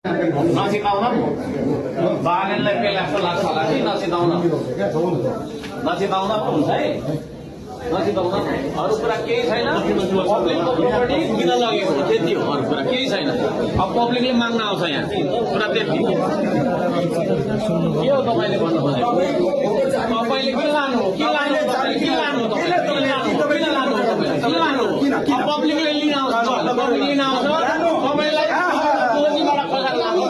नचिताउन बालेनलाई के लाग्छ होला कि नचिताउन नचिताउन पो हुन्छ है नचिताउन अरू कुरा केही छैन पब्लिकको प्रोपर्टी किन लगेको त्यति हो अरू कुरा केही छैन अब पब्लिकले माग्न आउँछ यहाँ कुरा त्यति के हो तपाईँले भन्नु खोजेको तपाईँले किन लानु हो के लानु किन लानु पब्लिकले लिन आउँछ पब्लिक लिन आउँछ तपाईँलाई खोजीबाट खोजेर लानु